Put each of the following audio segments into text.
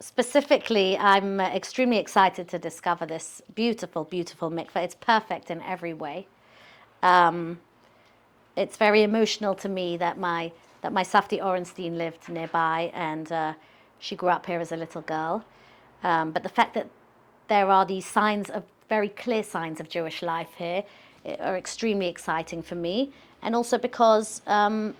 specifically, I'm extremely excited to discover this beautiful, beautiful mikveh. It's perfect in every way. It's very emotional to me that my Safti Orenstein lived nearby, and she grew up here as a little girl. But the fact that there are these signs of very clear signs of Jewish life here are extremely exciting for me. And also because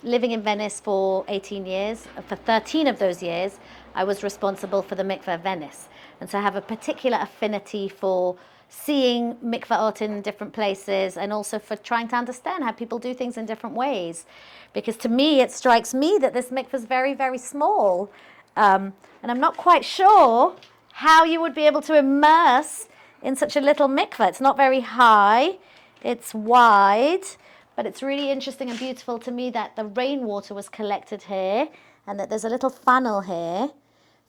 living in Venice for 18 years, for 13 of those years, I was responsible for the Mikvah of Venice. And so I have a particular affinity for seeing mikvaot in different places, and also for trying to understand how people do things in different ways. Because to me, it strikes me that this mikvah is very, very small. And I'm not quite sure how you would be able to immerse in such a little mikvah. It's not very high, it's wide, but it's really interesting and beautiful to me that the rainwater was collected here, and that there's a little funnel here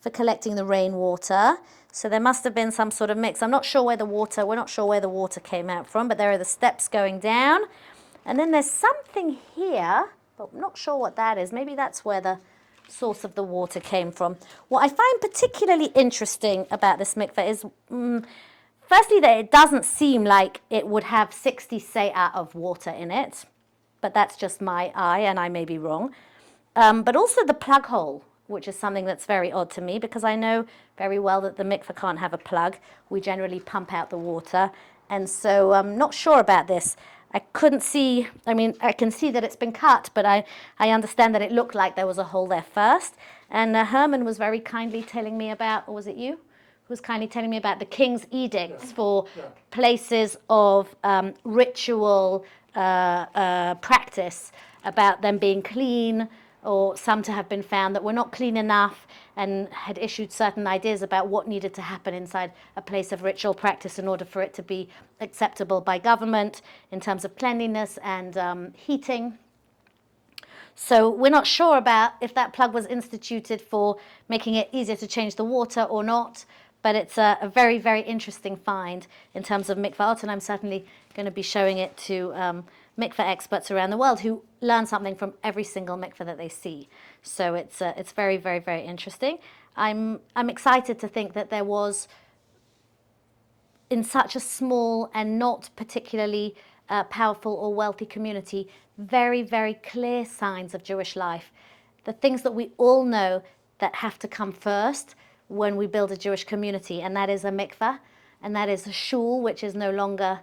for collecting the rainwater. So there must have been some sort of mix. I'm not sure where we're not sure where the water came out from, but there are the steps going down. And then there's something here, but I'm not sure what that is. Maybe that's where the source of the water came from. What I find particularly interesting about this mikveh is, firstly, that it doesn't seem like it would have 60 se'ah of water in it, but that's just my eye, and I may be wrong. But also the plug hole, which is something that's very odd to me, because I know very well that the mikveh can't have a plug. We generally pump out the water, and so I'm not sure about this. I couldn't see, I mean, I can see that it's been cut, but I understand that it looked like there was a hole there first. And Herman was very kindly telling me about, or was it you? Who was kindly telling me about the king's edicts for places of ritual practice, about them being clean, or some to have been found that were not clean enough, and had issued certain ideas about what needed to happen inside a place of ritual practice in order for it to be acceptable by government in terms of cleanliness and heating. So we're not sure about if that plug was instituted for making it easier to change the water or not, but it's a very, very interesting find in terms of mikvaot, and I'm certainly going to be showing it to mikveh experts around the world who learn something from every single mikveh that they see. So it's very, very, very interesting. I'm excited to think that there was, in such a small and not particularly powerful or wealthy community, very, very clear signs of Jewish life. The things that we all know that have to come first when we build a Jewish community, and that is a mikveh, and that is a shul, which is no longer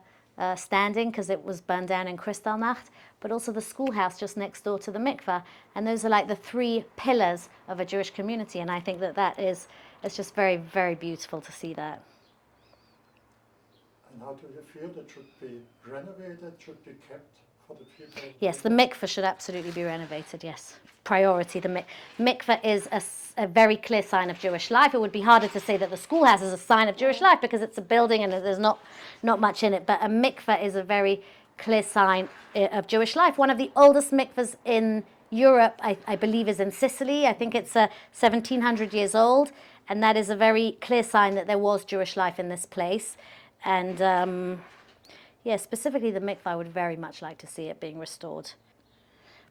standing because it was burned down in Kristallnacht, but also the schoolhouse just next door to the mikveh. And those are like the three pillars of a Jewish community, and I think that is, it's just very, very beautiful to see that. And how do you feel that should be renovated, should be kept for the people? Yes, the mikveh should absolutely be renovated, yes. Priority. The mikveh is a very clear sign of Jewish life. It would be harder to say that the schoolhouse is a sign of Jewish life because it's a building and there's not much in it. But a mikveh is a very clear sign of Jewish life. One of the oldest mikvehs in Europe, I believe, is in Sicily. I think it's 1,700 years old. And that is a very clear sign that there was Jewish life in this place. And yeah, specifically the mikveh, I would very much like to see it being restored.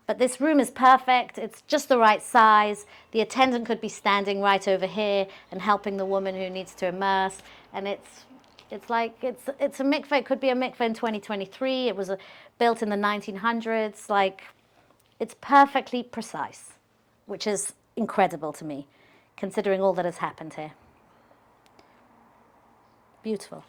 But this room is perfect. It's just the right size. The attendant could be standing right over here and helping the woman who needs to immerse. And it's a mikveh. It could be a mikveh in 2023. It was built in the 1900s. Like, it's perfectly precise, which is incredible to me, considering all that has happened here. Beautiful.